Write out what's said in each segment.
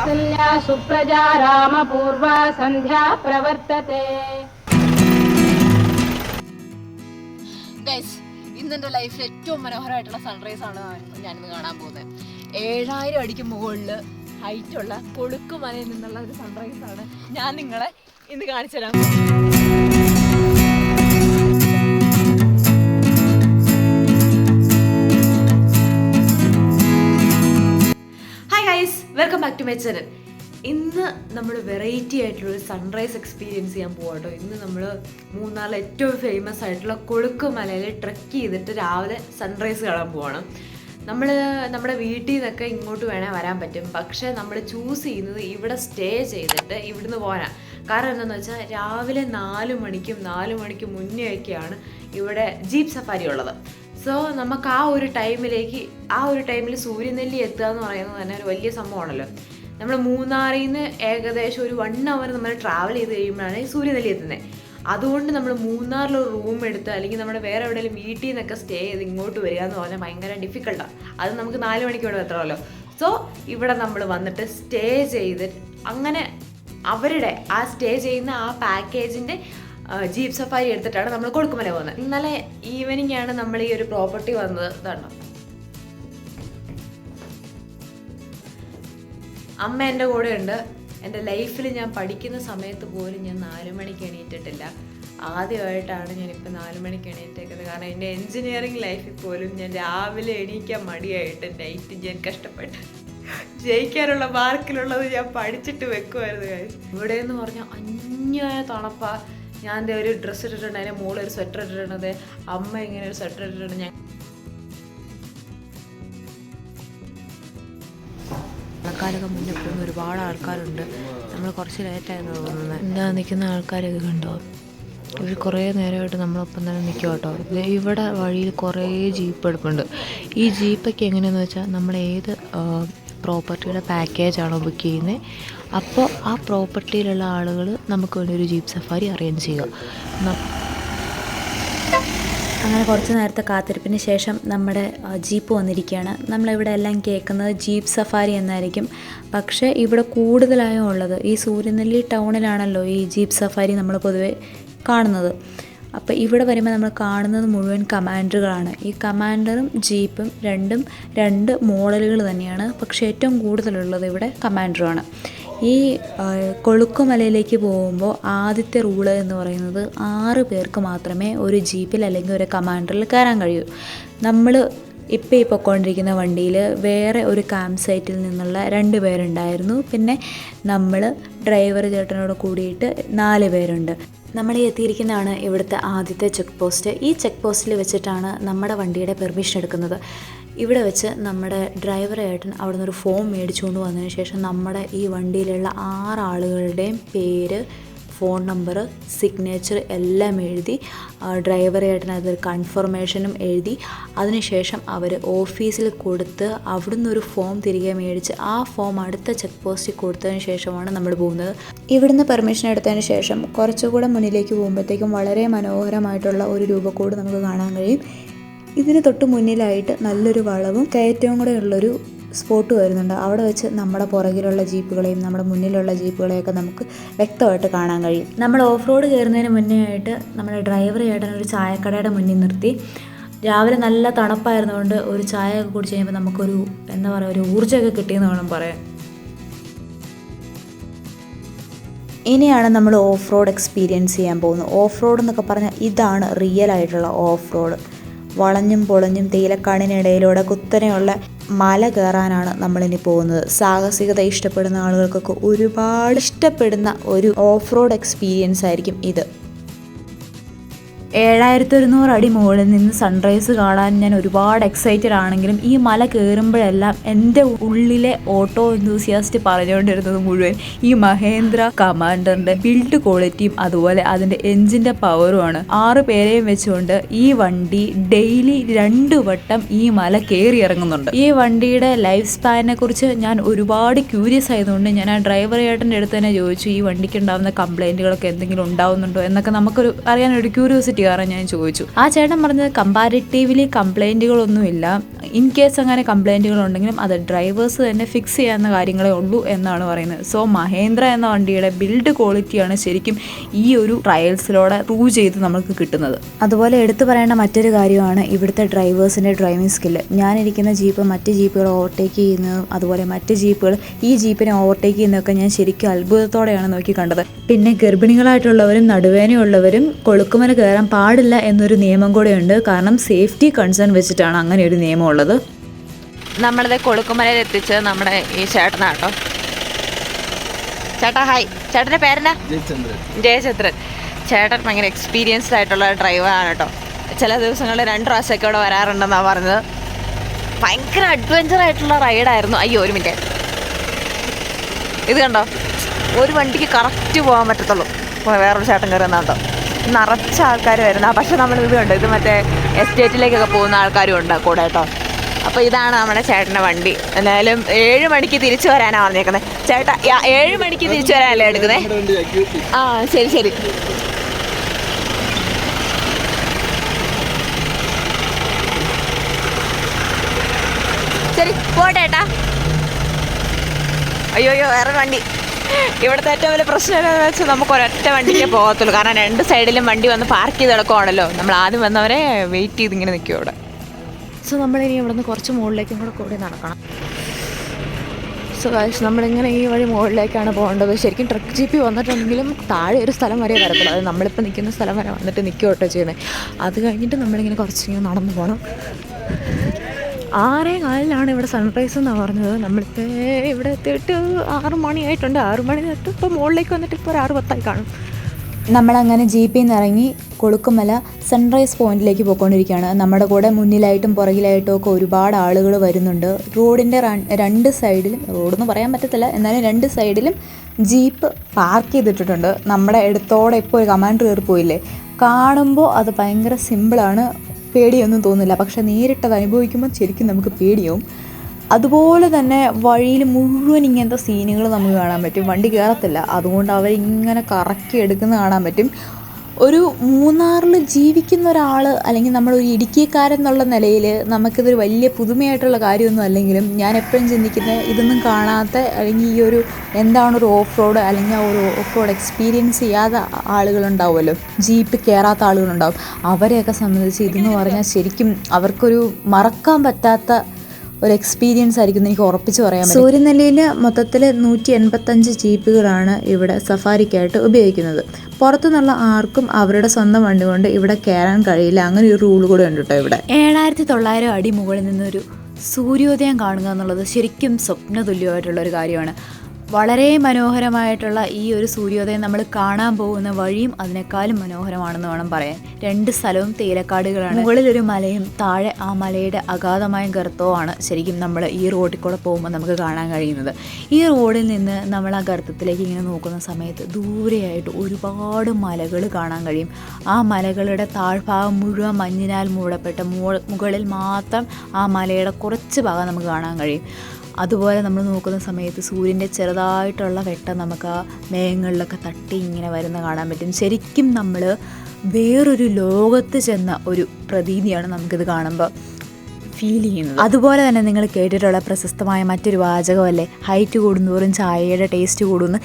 कौसल्या सुप्रजा रामपूर्वा सन्ध्या प्रवर्तते. ഗൈസ്, ഇന്നെൻ്റെ ലൈഫിൽ ഏറ്റവും മനോഹരമായിട്ടുള്ള സൺറൈസ് ആണ് ഞാനിന്ന് കാണാൻ പോകുന്നത്. 7000 അടിക്ക് മുകളിൽ ഹൈറ്റുള്ള കൊളുക്കുമലയിൽ നിന്നുള്ള ഒരു സൺറൈസ് ആണ് ഞാൻ നിങ്ങളെ ഇന്ന് കാണിച്ചു തരാൻ പോകുന്നത്. Hi guys, welcome back to my channel. ഇന്ന് നമ്മൾ വെറൈറ്റി ആയിട്ടുള്ളൊരു സൺറൈസ് എക്സ്പീരിയൻസ് ചെയ്യാൻ പോകാട്ടോ. ഇന്ന് നമ്മൾ മൂന്നാറിലെ ഏറ്റവും ഫേമസ് ആയിട്ടുള്ള കൊളുക്കുമലയിൽ ട്രെക്ക് ചെയ്തിട്ട് രാവിലെ സൺറൈസ് കാണാൻ പോകണം. നമ്മുടെ വീട്ടിൽ നിന്നൊക്കെ ഇങ്ങോട്ട് വേണേൽ വരാൻ പറ്റും, പക്ഷേ നമ്മൾ ചൂസ് ചെയ്യുന്നത് ഇവിടെ സ്റ്റേ ചെയ്തിട്ട് ഇവിടുന്ന് പോകാനാണ്. കാരണം എന്താണെന്ന് വെച്ചാൽ രാവിലെ 4 മണിക്ക് മുന്നേ ഒക്കെയാണ് ഇവിടെ ജീപ്പ് സഫാരി ഉള്ളത്. സോ നമുക്ക് ആ ഒരു ടൈമിൽ സൂര്യനെല്ലി എത്തുക എന്ന് പറയുന്നത് തന്നെ ഒരു വലിയ സംഭവമാണല്ലോ. നമ്മൾ മൂന്നാറിൽ നിന്ന് ഏകദേശം ഒരു 1 hour നമ്മൾ ട്രാവൽ ചെയ്ത് കഴിയുമ്പോഴാണ് ഈ സൂര്യനെല്ലി എത്തുന്നത്. അതുകൊണ്ട് നമ്മൾ മൂന്നാറിലൊരു റൂം എടുത്ത് അല്ലെങ്കിൽ നമ്മുടെ വേറെ എവിടെയെങ്കിലും വീട്ടിൽ നിന്നൊക്കെ സ്റ്റേ ചെയ്ത് ഇങ്ങോട്ട് വരിക എന്ന് പറഞ്ഞാൽ ഭയങ്കര ഡിഫിക്കൽട്ടാണ്. അത് നമുക്ക് 4 മണിക്ക് ഇവിടെ എത്തണമല്ലോ. സോ ഇവിടെ നമ്മൾ വന്നിട്ട് സ്റ്റേ ചെയ്ത് അങ്ങനെ അവരുടെ ആ സ്റ്റേ ചെയ്യുന്ന ആ പാക്കേജിൻ്റെ ജീപ്പ് സഫാരി എടുത്തിട്ടാണ് നമ്മൾ കൊളുക്കുമല പോകുന്നത്. ഇന്നലെ ഈവനിങ് ആണ് നമ്മൾ ഈ ഒരു പ്രോപ്പർട്ടി വന്നത്. ഇതാണോ, അമ്മ എൻ്റെ കൂടെ ഉണ്ട്. എൻ്റെ ലൈഫിൽ ഞാൻ പഠിക്കുന്ന സമയത്ത് പോലും ഞാൻ 4 മണിക്ക് എണീറ്റിട്ടില്ല. ആദ്യമായിട്ടാണ് ഞാനിപ്പോൾ 4 മണിക്ക് എണീറ്റേക്കുന്നത്. കാരണം എൻ്റെ എൻജിനീയറിങ് ലൈഫിൽ പോലും ഞാൻ രാവിലെ എണീക്കാൻ മടിയായിട്ട് നൈറ്റ് ഞാൻ കഷ്ടപ്പെട്ട് ജയിക്കാനുള്ള മാർക്കിലുള്ളത് ഞാൻ പഠിച്ചിട്ട് വെക്കുമായിരുന്നു. ഇവിടെ എന്ന് പറഞ്ഞാൽ അന്യായ തണുപ്പാ. ഞാൻ എൻ്റെ ഒരു ഡ്രസ്സ് ഇട്ടിട്ടുണ്ട്, അതിൻ്റെ മുകളിൽ ഒരു സ്വെറ്റർ ഇട്ടിട്ടുണ്ട്, അമ്മ ഇങ്ങനെ ഒരു സ്വെറ്റർ ഇട്ടിട്ടുണ്ട്. ഞാൻ ആൾക്കാരൊക്കെ മുന്നേ പോകുന്ന ഒരുപാട് ആൾക്കാരുണ്ട്. നമ്മൾ കുറച്ച് ലേറ്റായിരുന്നു തോന്നുന്നത്. എന്താ നിൽക്കുന്ന ആൾക്കാരൊക്കെ കണ്ടോ? ഇവർ കുറേ നേരമായിട്ട് നമ്മളൊപ്പം തന്നെ നിൽക്കും കേട്ടോ. ഇവിടെ വഴിയിൽ കുറേ ജീപ്പ് എടുപ്പുണ്ട്. ഈ ജീപ്പൊക്കെ എങ്ങനെയാണെന്ന് വെച്ചാൽ നമ്മൾ ഏത് പ്രോപ്പർട്ടിയുടെ പാക്കേജാണോ ബുക്ക് ചെയ്യുന്നത്, അപ്പോൾ ആ പ്രോപ്പർട്ടിയിലുള്ള ആളുകൾ നമുക്ക് വേണ്ടി ഒരു ജീപ്പ് സഫാരി അറേഞ്ച് ചെയ്യുക. അങ്ങനെ കുറച്ച് നേരത്തെ കാത്തിരിപ്പിന് ശേഷം നമ്മുടെ ജീപ്പ് വന്നിരിക്കുകയാണ്. നമ്മളിവിടെ എല്ലാം കേൾക്കുന്നത് ജീപ്പ് സഫാരി എന്നായിരിക്കും. പക്ഷേ ഇവിടെ കൂടുതലായും ഉള്ളത് ഈ സൂര്യനെല്ലി ടൗണിലാണല്ലോ ഈ ജീപ്പ് സഫാരി നമ്മൾ പൊതുവെ കാണുന്നത്. അപ്പോൾ ഇവിടെ വരുമ്പോൾ നമ്മൾ കാണുന്നത് മുഴുവൻ കമാൻഡറുകളാണ്. ഈ കമാൻഡറും ജീപ്പും രണ്ടും 2 മോഡലുകൾ തന്നെയാണ്. പക്ഷേ ഏറ്റവും കൂടുതലുള്ളത് ഇവിടെ കമാൻഡറുമാണ്. ഈ കൊളുക്കുമലയിലേക്ക് പോകുമ്പോൾ ആദ്യത്തെ റൂള് എന്ന് പറയുന്നത് 6 പേർക്ക് മാത്രമേ ഒരു ജീപ്പിൽ അല്ലെങ്കിൽ ഒരു കമാൻഡറിൽ കയറാൻ കഴിയൂ. നമ്മൾ ഇപ്പോൾ ഈ പൊയ്ക്കൊണ്ടിരിക്കുന്ന വണ്ടിയിൽ വേറെ ഒരു ക്യാമ്പ് സൈറ്റിൽ നിന്നുള്ള 2 പേരുണ്ടായിരുന്നു. പിന്നെ നമ്മൾ ഡ്രൈവർ ചേട്ടനോട് കൂടിയിട്ട് 4 പേരുണ്ട്. നമ്മൾ ഈ എത്തിയിരിക്കുന്നതാണ് ഇവിടുത്തെ ആദ്യത്തെ ചെക്ക് പോസ്റ്റ്. ഈ ചെക്ക് പോസ്റ്റിൽ വെച്ചിട്ടാണ് നമ്മുടെ വണ്ടിയുടെ പെർമിഷൻ എടുക്കുന്നത്. ഇവിടെ വെച്ച് നമ്മുടെ ഡ്രൈവർ ഏട്ടൻ അവിടെ നിന്നൊരു ഫോം മേടിച്ചുകൊണ്ട് വന്നതിന് ശേഷം നമ്മുടെ ഈ വണ്ടിയിലുള്ള 6 ആളുകളുടെയും പേര്, ഫോൺ നമ്പർ, സിഗ്നേച്ചർ എല്ലാം എഴുതി ഡ്രൈവർ ഏട്ടൻ അതൊരു കൺഫർമേഷനും എഴുതി അതിനുശേഷം അവർ ഓഫീസിൽ കൊടുത്ത് അവിടുന്ന് ഒരു ഫോം തിരികെ മേടിച്ച് ആ ഫോം അടുത്ത ചെക്ക് പോസ്റ്റിൽ കൊടുത്തതിന് ശേഷമാണ് നമ്മൾ പോകുന്നത്. ഇവിടുന്ന് പെർമിഷൻ എടുത്തതിന് ശേഷം കുറച്ചുകൂടെ മുന്നിലേക്ക് പോകുമ്പോഴത്തേക്കും വളരെ മനോഹരമായിട്ടുള്ള ഒരു രൂപക്കൂട് നമുക്ക് കാണാൻ കഴിയും. ഇതിന് തൊട്ട് മുന്നിലായിട്ട് നല്ലൊരു വളവും കയറ്റവും കൂടെ ഉള്ളൊരു സ്പോട്ട് വരുന്നുണ്ട്. അവിടെ വെച്ച് നമ്മുടെ പുറകിലുള്ള ജീപ്പുകളെയും നമ്മുടെ മുന്നിലുള്ള ജീപ്പുകളെയൊക്കെ നമുക്ക് വ്യക്തമായിട്ട് കാണാൻ കഴിയും. നമ്മൾ ഓഫ് റോഡ് കയറുന്നതിന് മുന്നേ ആയിട്ട് നമ്മുടെ ഡ്രൈവർ ചേട്ടൻ ഒരു ചായക്കടയുടെ മുന്നിൽ നിർത്തി. രാവിലെ നല്ല തണുപ്പായിരുന്നുകൊണ്ട് ഒരു ചായ ഒക്കെ കുടിച്ച് കഴിയുമ്പോൾ നമുക്കൊരു എന്താ പറയുക, ഒരു ഊർജ്ജമൊക്കെ കിട്ടിയെന്ന് വേണം പറയാൻ. ഇനിയാണ് നമ്മൾ ഓഫ് റോഡ് എക്സ്പീരിയൻസ് ചെയ്യാൻ പോകുന്നത്. ഓഫ് റോഡ് എന്നൊക്കെ പറഞ്ഞാൽ ഇതാണ് റിയൽ ആയിട്ടുള്ള ഓഫ് റോഡ്. വളഞ്ഞും പൊളഞ്ഞും തേയിലക്കാടിനിടയിലൂടെ കുത്തനെയുള്ള മല കയറാനാണ് നമ്മളിനി പോകുന്നത്. സാഹസികത ഇഷ്ടപ്പെടുന്ന ആളുകൾക്കൊക്കെ ഒരുപാട് ഇഷ്ടപ്പെടുന്ന ഒരു ഓഫ് റോഡ് എക്സ്പീരിയൻസ് ആയിരിക്കും ഇത്. 7100 അടി മുകളിൽ നിന്ന് സൺറൈസ് കാണാൻ ഞാൻ ഒരുപാട് എക്സൈറ്റഡ് ആണെങ്കിലും ഈ മല കയറുമ്പോഴെല്ലാം എൻ്റെ ഉള്ളിലെ ഓട്ടോ എന്തൂസിയാസ്റ്റ് പറഞ്ഞുകൊണ്ടിരുന്നത് മുഴുവൻ ഈ മഹേന്ദ്ര കമാൻഡറിൻ്റെ ബിൽഡ് ക്വാളിറ്റിയും അതുപോലെ അതിൻ്റെ എൻജിൻ്റെ പവറുമാണ്. 6 പേരെയും വെച്ചുകൊണ്ട് ഈ വണ്ടി ഡെയിലി 2 വട്ടം ഈ മല കയറി ഇറങ്ങുന്നുണ്ട്. ഈ വണ്ടിയുടെ ലൈഫ് സ്പാനിനെ കുറിച്ച് ഞാൻ ഒരുപാട് ക്യൂരിയസ് ആയതുകൊണ്ട് ഞാൻ ആ ഡ്രൈവർ ചേട്ടൻ്റെ അടുത്ത് തന്നെ ചോദിച്ചു, ഈ വണ്ടിക്ക് ഉണ്ടാകുന്ന കംപ്ലൈൻറ്റുകളൊക്കെ എന്തെങ്കിലും ഉണ്ടാവുന്നുണ്ടോ എന്നൊക്കെ നമുക്കൊരു അറിയാനൊരു ക്യൂരിയോസിറ്റി കയറാൻ ഞാൻ ചോദിച്ചു. ആ ചേട്ടൻ പറഞ്ഞത് കമ്പാരിറ്റീവ്ലി കംപ്ലൈൻറ്റുകളൊന്നുമില്ല, ഇൻ കേസ് അങ്ങനെ കംപ്ലൈൻറ്റുകളുണ്ടെങ്കിലും അത് ഡ്രൈവേഴ്സ് തന്നെ ഫിക്സ് ചെയ്യാവുന്ന കാര്യങ്ങളേ ഉള്ളൂ എന്നാണ് പറയുന്നത്. സോ മഹേന്ദ്ര എന്ന വണ്ടിയുടെ ബിൽഡ് ക്വാളിറ്റിയാണ് ശരിക്കും ഈ ഒരു ട്രയൽസിലൂടെ പ്രൂവ് ചെയ്ത് നമുക്ക് കിട്ടുന്നത്. അതുപോലെ എടുത്തു പറയേണ്ട മറ്റൊരു കാര്യമാണ് ഇവിടുത്തെ ഡ്രൈവേഴ്സിൻ്റെ ഡ്രൈവിംഗ് സ്കില്ല്. ഞാനിരിക്കുന്ന ജീപ്പ് മറ്റ് ജീപ്പുകൾ ഓവർടേക്ക് ചെയ്യുന്നതും അതുപോലെ മറ്റ് ജീപ്പുകൾ ഈ ജീപ്പിനെ ഓവർടേക്ക് ചെയ്യുന്നതൊക്കെ ഞാൻ ശരിക്കും അത്ഭുതത്തോടെയാണ് നോക്കി കണ്ടത്. പിന്നെ ഗർഭിണികളായിട്ടുള്ളവരും നടുവേനയുള്ളവരും കൊളുക്കുമല കയറാൻ പാടില്ല എന്നൊരു നിയമം കൂടെയുണ്ട്. കാരണം സേഫ്റ്റി കൺസേൺ വെച്ചിട്ടാണ് അങ്ങനെ ഒരു നിയമം ഉള്ളത്. നമ്മളിത് കൊളുക്കുമലയിൽ എത്തിച്ചത് നമ്മുടെ ഈ ചേട്ടനാട്ടോ. ചേട്ടാ ഹായ്. ചേട്ടൻ്റെ പേരെന്നാ? ജയചന്ദ്രൻ. ചേട്ടൻ ഭയങ്കര എക്സ്പീരിയൻസ്ഡ് ആയിട്ടുള്ള ഡ്രൈവറാണ് കേട്ടോ. ചില ദിവസങ്ങളിൽ 2 പ്രാവശ്യമൊക്കെ ഇവിടെ വരാറുണ്ടെന്നാണ് പറഞ്ഞത്. ഭയങ്കര അഡ്വഞ്ചർ ആയിട്ടുള്ള റൈഡായിരുന്നു. അയ്യോ ഒരു മിനിറ്റ്, ഇത് കണ്ടോ, ഒരു വണ്ടിക്ക് കറക്റ്റ് പോകാൻ പറ്റത്തുള്ളൂ. വേറൊരു ചേട്ടൻ കയറി വന്നാട്ടോ, നിറച്ച ആൾക്കാർ വരുന്ന. പക്ഷെ നമ്മൾ ഇത് കണ്ടോ, ഇത് മറ്റേ എസ്റ്റേറ്റിലേക്കൊക്കെ പോകുന്ന ആൾക്കാരും ഉണ്ട് കൂടെ കേട്ടോ. അപ്പോൾ ഇതാണ് നമ്മുടെ ചേട്ടൻ്റെ വണ്ടി. എന്തായാലും 7 മണിക്ക് തിരിച്ചു വരാനാണ് പറഞ്ഞേക്കുന്നത്. ചേട്ടാ 7 മണിക്ക് തിരിച്ചു വരാനല്ലേ എടുക്കുന്നത്? ആ ശരി ശരി. ശരി പോട്ടെ ഏട്ടാ. അയ്യോ വേറെ വണ്ടി. ഇവിടുത്തെ ഏറ്റവും വലിയ പ്രശ്നം എന്താണെന്ന് വെച്ചാൽ നമുക്ക് ഒരൊറ്റ വണ്ടിക്കേ പോകത്തുള്ളൂ. കാരണം 2 സൈഡിലും വണ്ടി വന്ന് പാർക്ക് ചെയ്ത് കിടക്കുവാണല്ലോ. നമ്മൾ ആദ്യം വന്നവരെ വെയിറ്റ് ചെയ്ത് ഇങ്ങനെ നിൽക്കും ഇവിടെ. സോ നമ്മളിനി ഇവിടെ നിന്ന് കുറച്ച് മുകളിലേക്കും കൂടെ നടക്കണം. സോ ഗൈസ്, നമ്മളിങ്ങനെ ഈ വഴി മുകളിലേക്കാണ് പോകേണ്ടത്. ശരിക്കും ട്രക്ക് ജീപ്പി വന്നിട്ടുണ്ടെങ്കിലും താഴെ ഒരു സ്ഥലം വരെ വരത്തുള്ളൂ. അത് നമ്മളിപ്പോൾ നിൽക്കുന്ന സ്ഥലം വരെ വന്നിട്ട് നിൽക്കുക കേട്ടോ ചെയ്യുന്നത്. അത് കഴിഞ്ഞിട്ട് നമ്മളിങ്ങനെ കുറച്ചിങ്ങനെ നടന്നു പോകണം. 6:15 ഇവിടെ സൺറൈസ് എന്നാണ് പറഞ്ഞത്. നമ്മളിപ്പോൾ ഇവിടെ എത്തിയിട്ട് 6 മണിയായിട്ടുണ്ട്. 6 മണി തൊട്ട് ഇപ്പോൾ മുകളിലേക്ക് വന്നിട്ട് ഇപ്പോൾ ഒരു 6:10 കാണും. നമ്മളങ്ങനെ ജീപ്പിൽ നിന്ന് ഇറങ്ങി കൊളുക്കുമല സൺറൈസ് പോയിന്റിലേക്ക് പോയിക്കൊണ്ടിരിക്കുകയാണ്. നമ്മുടെ കൂടെ മുന്നിലായിട്ടും പുറകിലായിട്ടും ഒക്കെ ഒരുപാട് ആളുകൾ വരുന്നുണ്ട്. റോഡിൻ്റെ 2 സൈഡിലും, റോഡെന്ന് പറയാൻ പറ്റത്തില്ല എന്നാലും 2 സൈഡിലും ജീപ്പ് പാർക്ക് ചെയ്തിട്ടിട്ടുണ്ട്. നമ്മുടെ അടുത്തോടെ ഇപ്പോൾ ഒരു കമാൻഡർ കയറി പോയില്ലേ, കാണുമ്പോൾ അത് ഭയങ്കര സിമ്പിളാണ്, പേടിയൊന്നും തോന്നില്ല. പക്ഷെ നേരിട്ടത് അനുഭവിക്കുമ്പോൾ ശരിക്കും നമുക്ക് പേടിയാവും. അതുപോലെ തന്നെ വഴിയിൽ മുഴുവൻ ഇങ്ങനത്തെ സീനുകൾ നമുക്ക് കാണാൻ പറ്റും. വണ്ടി കയറത്തില്ല, അതുകൊണ്ട് അവരിങ്ങനെ കറക്കി എടുക്കുന്നത് കാണാൻ പറ്റും. ഒരു മൂന്നാറിൽ ജീവിക്കുന്ന ഒരാൾ അല്ലെങ്കിൽ നമ്മളൊരു ഇടുക്കിക്കാരെന്നുള്ള നിലയിൽ നമുക്കിതൊരു വലിയ പുതുമയായിട്ടുള്ള കാര്യമൊന്നും അല്ലെങ്കിലും ഞാൻ എപ്പോഴും ചിന്തിക്കുന്നത് ഇതൊന്നും കാണാത്ത അല്ലെങ്കിൽ ഈ ഒരു എന്താണ് ഒരു ഓഫ് റോഡ് അല്ലെങ്കിൽ ഒരു ഓഫ് റോഡ് എക്സ്പീരിയൻസ് ചെയ്യാത്ത ആളുകളുണ്ടാവുമല്ലോ, ജീപ്പ് കയറാത്ത ആളുകളുണ്ടാവും. അവരെയൊക്കെ സംബന്ധിച്ച് ഇതെന്ന് പറഞ്ഞാൽ ശരിക്കും അവർക്കൊരു മറക്കാൻ പറ്റാത്ത ഒരു എക്സ്പീരിയൻസ് ആയിരിക്കും എന്ന് എനിക്ക് ഉറപ്പിച്ച് പറയാൻ പറ്റും. സൂര്യനെല്ലിയിൽ മൊത്തത്തിൽ 185 ജീപ്പുകളാണ് ഇവിടെ സഫാരിക്കായിട്ട് ഉപയോഗിക്കുന്നത്. പുറത്തുനിന്നുള്ള ആർക്കും അവരുടെ സ്വന്തം വണ്ടി കൊണ്ട് ഇവിടെ കയറാൻ കഴിയില്ല. അങ്ങനെ ഒരു റൂൾ കൂടെ ഉണ്ട് കേട്ടോ ഇവിടെ. 7900 അടി മുകളിൽ നിന്നൊരു സൂര്യോദയം കാണുക എന്നുള്ളത് ശരിക്കും സ്വപ്നതുല്യമായിട്ടുള്ളൊരു കാര്യമാണ്. വളരെ മനോഹരമായിട്ടുള്ള ഈ ഒരു സൂര്യോദയം നമ്മൾ കാണാൻ പോകുന്ന വഴിയും അതിനേക്കാളും മനോഹരമാണെന്ന് വേണം പറയാൻ. 2 സ്ഥലവും തേയിലക്കാടുകളാണ്. മുകളിലൊരു മലയും താഴെ ആ മലയുടെ അഗാധമായ ഗർത്തവുമാണ് ശരിക്കും നമ്മൾ ഈ റോഡിൽ കൂടെ പോകുമ്പോൾ നമുക്ക് കാണാൻ കഴിയുന്നത്. ഈ റോഡിൽ നിന്ന് നമ്മൾ ആ ഗർത്തത്തിലേക്ക് ഇങ്ങനെ നോക്കുന്ന സമയത്ത് ദൂരെയായിട്ട് ഒരുപാട് മലകൾ കാണാൻ കഴിയും. ആ മലകളുടെ താഴ്ഭാഗം മുഴുവൻ മഞ്ഞിനാൽ മൂടപ്പെട്ട മുകളിൽ മാത്രം ആ മലയുടെ കുറച്ച് ഭാഗം നമുക്ക് കാണാൻ കഴിയും. അതുപോലെ നമ്മൾ നോക്കുന്ന സമയത്ത് സൂര്യൻ്റെ ചെറുതായിട്ടുള്ള വെട്ടം നമുക്ക് ആ മേഘങ്ങളിലൊക്കെ തട്ടി ഇങ്ങനെ വരുന്ന കാണാൻ പറ്റും. ശരിക്കും നമ്മൾ വേറൊരു ലോകത്ത് ചെന്ന ഒരു പ്രതീതിയാണ് നമുക്കിത് കാണുമ്പോൾ ഫീൽ ചെയ്യുന്നത്. അതുപോലെ തന്നെ നിങ്ങൾ കേട്ടിട്ടുള്ള പ്രശസ്തമായ മറ്റൊരു വാചകമല്ലേ, ഹൈറ്റ് കൂടുന്തോറും ചായയുടെ ടേസ്റ്റ് കൂടുന്നു.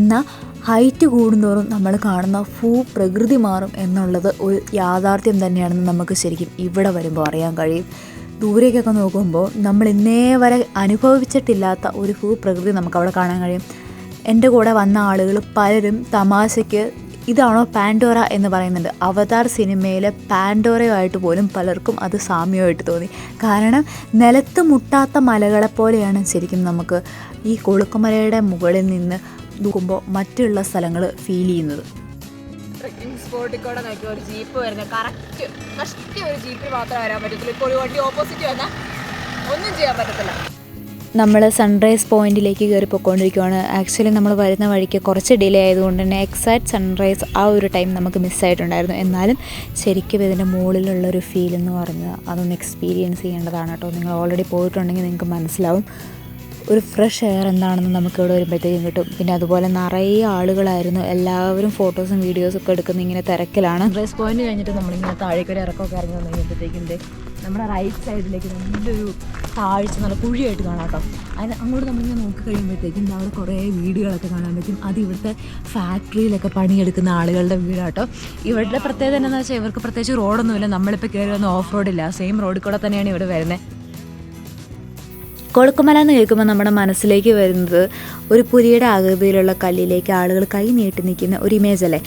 എന്നാൽ ഹൈറ്റ് കൂടുന്തോറും നമ്മൾ കാണുന്ന ഭൂപ്രകൃതി മാറും എന്നുള്ളത് ഒരു യാഥാർത്ഥ്യം തന്നെയാണെന്ന് നമുക്ക് ശരിക്കും ഇവിടെ വരുമ്പോൾ അറിയാൻ കഴിയും. ദൂരേക്കൊക്കെ നോക്കുമ്പോൾ നമ്മൾ ഇന്നേ വരെ അനുഭവിച്ചിട്ടില്ലാത്ത ഒരു ഭൂപ്രകൃതി നമുക്കവിടെ കാണാൻ കഴിയും. എൻ്റെ കൂടെ വന്ന ആളുകൾ പലരും തമാശയ്ക്ക് ഇതാണോ പാൻഡോറ എന്ന് പറയുന്നുണ്ട്. അവതാർ സിനിമയിലെ പാൻഡോറയുമായിട്ട് പോലും പലർക്കും അത് സാമ്യമായിട്ട് തോന്നി. കാരണം നിലത്ത് മുട്ടാത്ത മലകളെപ്പോലെയാണ് ശരിക്കും നമുക്ക് ഈ കൊളുക്കുമലയുടെ മുകളിൽ നിന്ന് നോക്കുമ്പോൾ മറ്റുള്ള സ്ഥലങ്ങൾ ഫീൽ ചെയ്യുന്നത്. ട്രക്കിംഗ് സ്പോട്ടിൽ കൂടെ നോക്കി ഒരു ജീപ്പ് വരുന്നത് കറക്റ്റ് ഒരു ജീപ്പിൽ മാത്രമേ വരാൻ പറ്റത്തുള്ളൂ. ഇപ്പോൾ ഒരു വണ്ടി ഓപ്പോസിറ്റ് വന്നാൽ ഒന്നും ചെയ്യാൻ പറ്റത്തില്ല. നമ്മൾ സൺറൈസ് പോയിന്റിലേക്ക് കയറി പോയിക്കൊണ്ടിരിക്കുകയാണ്. ആക്ച്വലി നമ്മൾ വരുന്ന വഴിക്ക് കുറച്ച് ഡിലേ ആയതുകൊണ്ട് തന്നെ എക്സാക്റ്റ് സൺറൈസ് ആ ഒരു ടൈം നമുക്ക് മിസ്സായിട്ടുണ്ടായിരുന്നു. എന്നാലും ശരിക്കും ഇതിൻ്റെ മുകളിലുള്ളൊരു ഫീൽ എന്ന് പറഞ്ഞാൽ അതൊന്ന് എക്സ്പീരിയൻസ് ചെയ്യേണ്ടതാണ് കേട്ടോ. നിങ്ങൾ ഓൾറെഡി പോയിട്ടുണ്ടെങ്കിൽ നിങ്ങൾക്ക് മനസ്സിലാവും. ഒരു ഫ്രഷ് എയർ എന്താണെന്ന് നമുക്കിവിടെ വരുമ്പോഴത്തേക്കും കിട്ടും. പിന്നെ അതുപോലെ നിറയെ ആളുകളായിരുന്നു, എല്ലാവരും ഫോട്ടോസും വീഡിയോസും ഒക്കെ എടുക്കുന്ന ഇങ്ങനെ തിരക്കിലാണ്. ഡ്രസ് പോയിന്റ് കഴിഞ്ഞിട്ട് നമ്മളിങ്ങനെ താഴേക്ക് ഒരു ഇറക്കമൊക്കെ ഇറങ്ങി വന്നു കഴിയുമ്പോഴത്തേക്കും നമ്മുടെ റൈറ്റ് സൈഡിലേക്ക് നല്ലൊരു താഴ്ച, നല്ല കുഴിയായിട്ട് കാണാം കേട്ടോ. അതിന് അങ്ങോട്ട് നമ്മളിങ്ങനെ നോക്കി കഴിയുമ്പോഴത്തേക്കും അവിടെ കുറേ വീടുകളൊക്കെ കാണാൻ പറ്റും. അത് ഇവിടുത്തെ ഫാക്ടറിയിലൊക്കെ പണിയെടുക്കുന്ന ആളുകളുടെ വീടാട്ടോ. ഇവരുടെ പ്രത്യേകത എന്താണെന്ന് വെച്ചാൽ ഇവർക്ക് പ്രത്യേകിച്ച് റോഡൊന്നുമില്ല. നമ്മളിപ്പോൾ കയറി വന്ന ഓഫ് റോഡില്ല, സെയിം റോഡിൽ കൂടെ തന്നെയാണ് ഇവിടെ വരുന്നത്. കൊളുക്കുമല എന്ന് കേൾക്കുമ്പോൾ നമ്മുടെ മനസ്സിലേക്ക് വരുന്നത് ഒരു പുലിയുടെ ആകൃതിയിലുള്ള കല്ലിലേക്ക് ആളുകൾ കൈ നീട്ടി നിൽക്കുന്ന ഒരു ഇമേജ് അല്ലേ?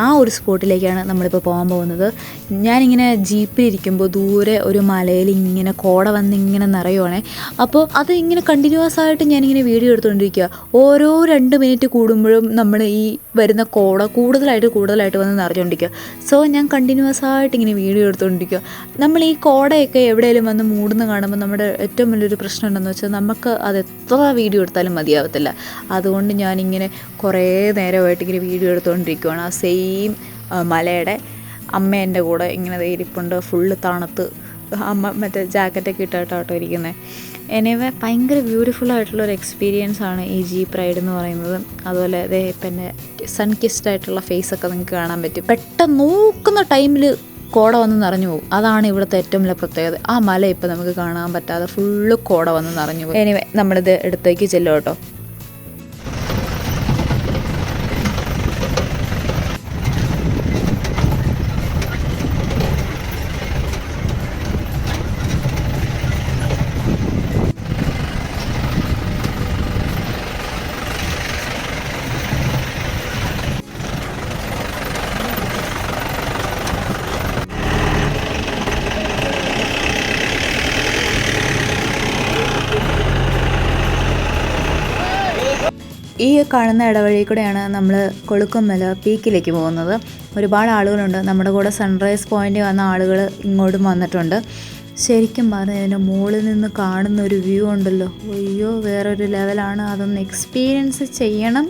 ആ ഒരു സ്പോട്ടിലേക്കാണ് നമ്മളിപ്പോൾ പോകാൻ പോകുന്നത്. ഞാനിങ്ങനെ ജീപ്പിലിരിക്കുമ്പോൾ ദൂരെ ഒരു മലയിൽ ഇങ്ങനെ കോട വന്ന് ഇങ്ങനെ നിറയുവാണേ. അപ്പോൾ അത് ഇങ്ങനെ കണ്ടിന്യൂസ് ആയിട്ട് ഞാനിങ്ങനെ വീഡിയോ എടുത്തുകൊണ്ടിരിക്കുക. ഓരോ 2 മിനിറ്റ് കൂടുമ്പോഴും നമ്മൾ ഈ വരുന്ന കോട കൂടുതലായിട്ട് വന്ന് നിറഞ്ഞുകൊണ്ടിരിക്കുക. സോ ഞാൻ കണ്ടിന്യൂസ് ആയിട്ട് ഇങ്ങനെ വീഡിയോ എടുത്തുകൊണ്ടിരിക്കുക. നമ്മൾ ഈ കോടയൊക്കെ എവിടെയെങ്കിലും വന്ന് മൂടുന്ന കാണുമ്പോൾ നമ്മുടെ ഏറ്റവും വലിയൊരു പ്രശ്നം ഉണ്ടെന്ന് വെച്ചാൽ നമുക്ക് അത് എത്ര വീഡിയോ എടുത്താലും മതിയാവത്തില്ല. അതുകൊണ്ട് ഞാനിങ്ങനെ കുറേ നേരമായിട്ട് ഇങ്ങനെ വീഡിയോ എടുത്തുകൊണ്ടിരിക്കുകയാണ്. ആ സെയിം മലയുടെ അമ്മ എൻ്റെ കൂടെ ഇങ്ങനെ ഇരിപ്പുണ്ട്. ഫുള്ള് തണുത്ത് അമ്മ മറ്റേ ജാക്കറ്റൊക്കെ ഇട്ടിട്ടാട്ടോ ഇരിക്കുന്നത്. എനിവേ ഭയങ്കര ബ്യൂട്ടിഫുൾ ആയിട്ടുള്ളൊരു എക്സ്പീരിയൻസ് ആണ് ഈ ജീപ്പ് റൈഡ് എന്ന് പറയുന്നത്. അതുപോലെ അതേ പിന്നെ സൺ കിസ്ഡ് ആയിട്ടുള്ള ഫേസൊക്കെ നിങ്ങൾക്ക് കാണാൻ പറ്റും. പെട്ടെന്ന് നോക്കുന്ന ടൈമിൽ കോട വന്ന് നിറഞ്ഞു പോകും. അതാണ് ഇവിടുത്തെ ഏറ്റവും വലിയ പ്രത്യേകത. ആ മല ഇപ്പം നമുക്ക് കാണാൻ പറ്റാതെ ഫുള്ള് കോട വന്ന് നിറഞ്ഞു പോകും. എനിവേ നമ്മളിത് അടുത്തേക്ക് ചെല്ലും കേട്ടോ. ഈ കാണുന്ന ഇടവഴി കൂടെയാണ് നമ്മൾ കൊളുക്കുമല പീക്കിലേക്ക് പോകുന്നത്. ഒരുപാട് ആളുകളുണ്ട്. നമ്മുടെ കൂടെ സൺറൈസ് പോയിൻ്റ് വന്ന ആളുകൾ ഇങ്ങോട്ടും വന്നിട്ടുണ്ട്. ശരിക്കും പറഞ്ഞാൽ ഇതിൻ്റെ മുകളിൽ നിന്ന് കാണുന്ന ഒരു വ്യൂ ഉണ്ടല്ലോ, അയ്യോ വേറൊരു ലെവലാണ്. അതൊന്ന് എക്സ്പീരിയൻസ് ചെയ്യണം.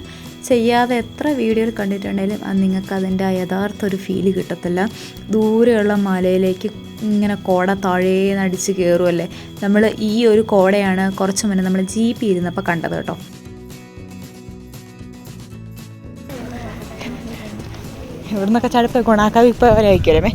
ചെയ്യാതെ എത്ര വീഡിയോയിൽ കണ്ടിട്ടുണ്ടെങ്കിലും അത് നിങ്ങൾക്ക് അതിൻ്റെ യഥാർത്ഥ ഒരു ഫീല് കിട്ടത്തില്ല. ദൂരെയുള്ള മലയിലേക്ക് ഇങ്ങനെ കോട താഴേന്ന് അടിച്ച് കയറുമല്ലേ. നമ്മൾ ഈ ഒരു കോടയാണ് കുറച്ച് മുന്നേ നമ്മൾ ജീപ്പിൽ ഇരുന്നപ്പോൾ കണ്ടത് കേട്ടോ. ഇവിടുന്നൊക്കെ ചടുപ്പ് ഗുണാക്കാവ് ഇപ്പോൾ വരെ അയക്കലേ.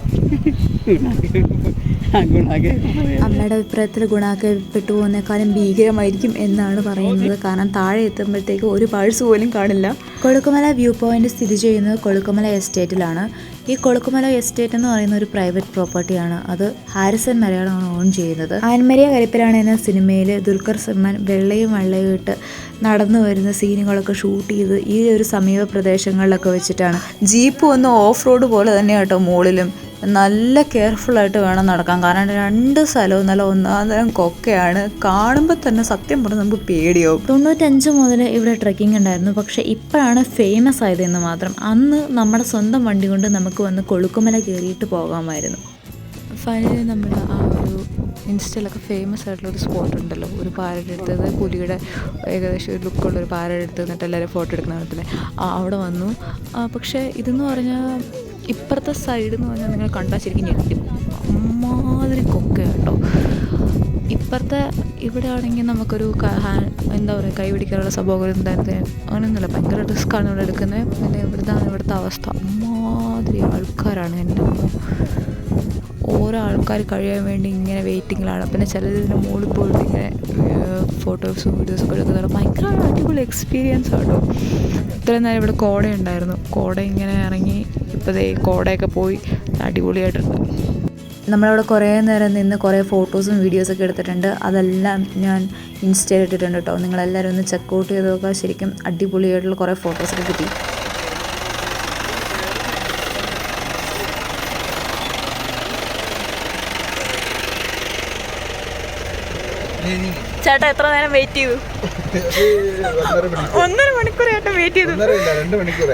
അമ്മയുടെ അഭിപ്രായത്തിൽ ഗുണാക്ക പെട്ടുപോകുന്നേക്കാളും ഭീകരമായിരിക്കും എന്നാണ് പറയുന്നത്. കാരണം താഴെ എത്തുമ്പോഴത്തേക്ക് ഒരു പൾസ് പോലും കാണില്ല. കൊളുക്കുമല വ്യൂ പോയിന്റ് സ്ഥിതി ചെയ്യുന്നത് കൊളുക്കുമല എസ്റ്റേറ്റിലാണ്. ഈ കൊളുക്കുമല എസ്റ്റേറ്റ് എന്ന് പറയുന്ന ഒരു പ്രൈവറ്റ് പ്രോപ്പർട്ടിയാണ്. അത് ഹാരിസൺ മലയാളമാണ് ഓൺ ചെയ്യുന്നത്. ആൻമരിയ കരിപ്പിലാണ് എന്ന സിനിമയിൽ ദുൽഖർ സൽമാൻ വെള്ളയും വെള്ളയും ഇട്ട് നടന്നു വരുന്ന സീനുകളൊക്കെ ഷൂട്ട് ചെയ്ത് ഈ ഒരു സമീപ പ്രദേശങ്ങളിലൊക്കെ വെച്ചിട്ടാണ്. ജീപ്പ് ഒന്ന് ഓഫ് റോഡ് പോലെ തന്നെ കേട്ടോ. മുകളിലും നല്ല കെയർഫുള്ളായിട്ട് വേണം നടക്കാൻ. കാരണം 2 സ്ഥലവും നല്ല ഒന്നാന്തരം കൊക്കയാണ്. കാണുമ്പോൾ തന്നെ സത്യം പറഞ്ഞാൽ നമുക്ക് പേടിയാവും. 95 മുതൽ ഇവിടെ ട്രെക്കിംഗ് ഉണ്ടായിരുന്നു. പക്ഷേ ഇപ്പോഴാണ് ഫേമസ് ആയതെന്ന് മാത്രം. അന്ന് നമ്മുടെ സ്വന്തം വണ്ടി കൊണ്ട് നമുക്ക് വന്ന് കൊളുക്കുമല കയറിയിട്ട് പോകാമായിരുന്നു. ഫൈനലി നമ്മൾ ആ ഒരു ഇൻസ്റ്റയിലൊക്കെ ഫേമസ് ആയിട്ടുള്ളൊരു സ്പോട്ട് ഉണ്ടല്ലോ, ഒരു പാരയുടെ അടുത്തത് പുലിയുടെ ഏകദേശം ഒരു ലുക്കുള്ളൊരു പാരയുടെ അടുത്ത് നിന്നിട്ട് എല്ലാവരും ഫോട്ടോ എടുക്കുന്ന കാണത്തില്ലേ, അവിടെ വന്നു. പക്ഷേ ഇതെന്ന് പറഞ്ഞാൽ ഇപ്പുറത്തെ സൈഡ് എന്ന് പറഞ്ഞാൽ നിങ്ങൾ കണ്ടാൽ ശരിക്കും ഞെട്ടും. അമ്മാതിരി കൊക്ക കേട്ടോ. ഇപ്പുറത്തെ ഇവിടെ ആണെങ്കിൽ നമുക്കൊരു എന്താ പറയുക, കൈ പിടിക്കാനുള്ള സംഭവം എന്തായിരുന്നു അങ്ങനെയൊന്നുമില്ല. ഭയങ്കര റിസ്ക്കാണ് ഇവിടെ എടുക്കുന്നത്. പിന്നെ ഇവിടുത്തെ അവസ്ഥ അമ്മാതിരി ആൾക്കാരാണ്. എൻ്റെ ഓരോ ആൾക്കാർ കഴിയാൻ വേണ്ടി ഇങ്ങനെ വെയിറ്റിങ്ങിലാണ്. പിന്നെ ചിലതിൻ്റെ മുകളിൽ പോയിട്ട് ഇങ്ങനെ ഫോട്ടോസും വീഡിയോസൊക്കെ എടുക്കുന്നത് ഭയങ്കര അടിപൊളി എക്സ്പീരിയൻസ് ആട്ടോ. ഇത്രയും നേരം ഇവിടെ കോട ഉണ്ടായിരുന്നു. കോട ഇങ്ങനെ ഇറങ്ങി ഇപ്പോൾ കോടയൊക്കെ പോയി അടിപൊളിയായിട്ടുണ്ട്. നമ്മളവിടെ കുറേ നേരം നിന്ന് കുറേ ഫോട്ടോസും വീഡിയോസൊക്കെ എടുത്തിട്ടുണ്ട്. അതെല്ലാം ഞാൻ ഇൻസ്റ്റയിൽ ഇട്ടിട്ടുണ്ട് കേട്ടോ. നിങ്ങളെല്ലാവരും ഒന്ന് ചെക്കൗട്ട് ചെയ്ത് നോക്കുക. ശരിക്കും അടിപൊളിയായിട്ടുള്ള കുറേ ഫോട്ടോസൊക്കെ കിട്ടി. ചേട്ടാ എത്ര നേരം വെയിറ്റ് ചെയ്തു? 1.5 മണിക്കൂർ ചേട്ടാ വെയിറ്റ് ചെയ്തു.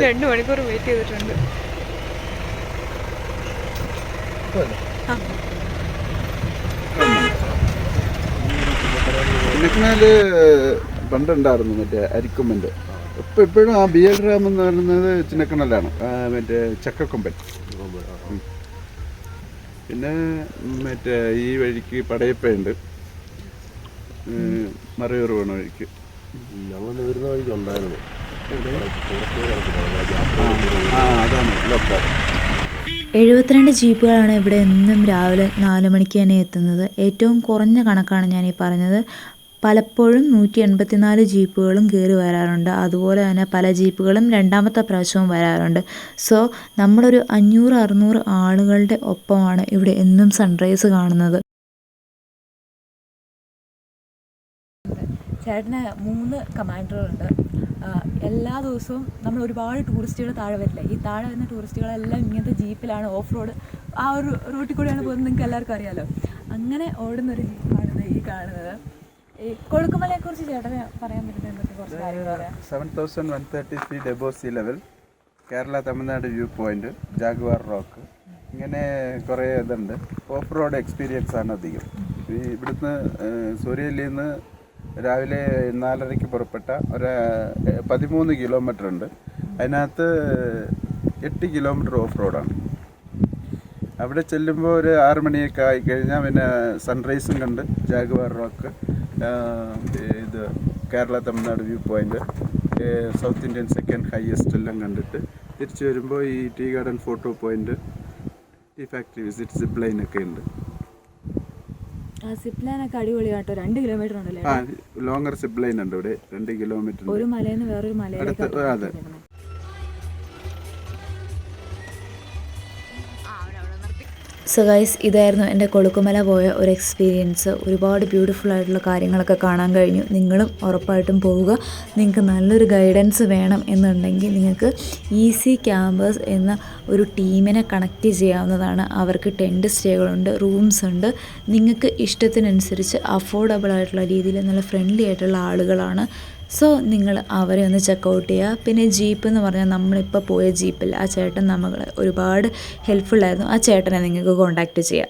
2 മണിക്കൂർ വെയിറ്റ് ചെയ്തിട്ടുണ്ട്. ചിന്നക്കനാല് പണ്ടുണ്ടായിരുന്നു മറ്റേ അരിക്കൊമ്പൻ്റെ. ഇപ്പോഴും ആ BL ഡാം എന്ന് പറയുന്നത് ചിന്നക്കനാലാണ്. മറ്റേ ചക്കക്കൊമ്പൻ. പിന്നെ മറ്റേ ഈ വഴിക്ക് പടയപ്പയുണ്ട്, മറയൂർ പോണ വഴിക്ക്. ഞങ്ങൾ വരുന്ന വഴിക്ക് ഉണ്ടായിരുന്നു. അതാണ് ലൊക്കോ. 72 ജീപ്പുകളാണ് ഇവിടെ എന്നും രാവിലെ 4 മണിക്ക് തന്നെ എത്തുന്നത്. ഏറ്റവും കുറഞ്ഞ കണക്കാണ് ഞാൻ ഈ പറഞ്ഞത്. പലപ്പോഴും 184 ജീപ്പുകളും കയറി വരാറുണ്ട്. അതുപോലെ തന്നെ പല ജീപ്പുകളും രണ്ടാമത്തെ പ്രാവശ്യവും വരാറുണ്ട്. സോ നമ്മളൊരു 500-600 ആളുകളുടെ ഒപ്പമാണ് ഇവിടെ എന്നും സൺറൈസ് കാണുന്നത്. ചേട്ടന് 3 കമാൻഡറുണ്ട്. എല്ലാ ദിവസവും നമ്മൾ ഒരുപാട് ടൂറിസ്റ്റുകൾ താഴെ വരില്ല. ഈ താഴെ വരുന്ന ടൂറിസ്റ്റുകളെല്ലാം ഇങ്ങനത്തെ ജീപ്പിലാണ് ഓഫ് റോഡ് ആ ഒരു റൂട്ടിൽ കൂടെയാണ് പോകുന്നത്. നിങ്ങൾക്ക് എല്ലാവർക്കും അറിയാമല്ലോ. അങ്ങനെ ഓടുന്നൊരു ജീപ്പാണ് ഈ കാണുന്നത്. ഈ കൊഴുക്കുമലയെക്കുറിച്ച് ചേട്ടന് പറയാൻ പറ്റുന്ന എന്തൊക്കെ കുറച്ച് കാര്യങ്ങൾ പറയാം. 7130 feet above see level, Kerala Tamil Nadu view point, Jaguar rock, ഇങ്ങനെ കുറേ ഇതുണ്ട്. ഓഫ് റോഡ് എക്സ്പീരിയൻസ് ആണ് അധികം. ഇവിടുന്ന് സൂര്യയിൽ നിന്ന് രാവിലെ 4:30 പുറപ്പെട്ട ഒരു 13 കിലോമീറ്റർ ഉണ്ട്. അതിനകത്ത് 8 കിലോമീറ്റർ ഓഫ് റോഡാണ്. അവിടെ ചെല്ലുമ്പോൾ ഒരു 6 മണിയൊക്കെ ആയിക്കഴിഞ്ഞാൽ പിന്നെ സൺറൈസും കണ്ട് ജാഗ്വാർ റോക്ക്, ഇത് Kerala Tamil Nadu view point, south Indian second highest എല്ലാം കണ്ടിട്ട് തിരിച്ചു വരുമ്പോൾ ഈ tea garden photo point, tea factory visit, zip line ഒക്കെ ഉണ്ട്. സിപ്പ് ലൈനൊക്കെ അടിപൊളി കേട്ടോ. 2 കിലോമീറ്റർ ഉണ്ടല്ലേ? ലോങ്ങർ സിപ്പ് ലൈൻ ഉണ്ട് ഇവിടെ, 2 കിലോമീറ്റർ. ഒരു മലയിൽ നിന്ന് വേറൊരു മലയിലേക്ക്. അതെ. സോ ഗൈസ്, ഇതായിരുന്നു എൻ്റെ കൊളുക്കുമല പോയ ഒരു എക്സ്പീരിയൻസ്. ഒരുപാട് ബ്യൂട്ടിഫുൾ ആയിട്ടുള്ള കാര്യങ്ങളൊക്കെ കാണാൻ കഴിഞ്ഞു. നിങ്ങളും ഉറപ്പായിട്ടും പോവുക. നിങ്ങൾക്ക് നല്ലൊരു ഗൈഡൻസ് വേണം എന്നുണ്ടെങ്കിൽ നിങ്ങൾക്ക് ഈസി ക്യാമ്പേഴ്സ് എന്ന ഒരു ടീമിനെ കണക്ട് ചെയ്യാവുന്നതാണ്. അവർക്ക് ടെൻറ്റ് സ്റ്റേകളുണ്ട്, റൂംസ് ഉണ്ട്. നിങ്ങൾക്ക് ഇഷ്ടത്തിനനുസരിച്ച് അഫോർഡബിൾ ആയിട്ടുള്ള രീതിയിൽ നല്ല ഫ്രണ്ട്ലി ആയിട്ടുള്ള ആളുകളാണ്. സോ നിങ്ങൾ അവരെ ഒന്ന് ചെക്കൗട്ട് ചെയ്യുക. പിന്നെ ജീപ്പ് എന്ന് പറഞ്ഞാൽ നമ്മളിപ്പോൾ പോയ ജീപ്പിൽ ആ ചേട്ടൻ നമ്മളെ ഒരുപാട് ഹെൽപ്ഫുള്ളായിരുന്നു. ആ ചേട്ടനെ നിങ്ങൾക്ക് കോൺടാക്റ്റ് ചെയ്യാം.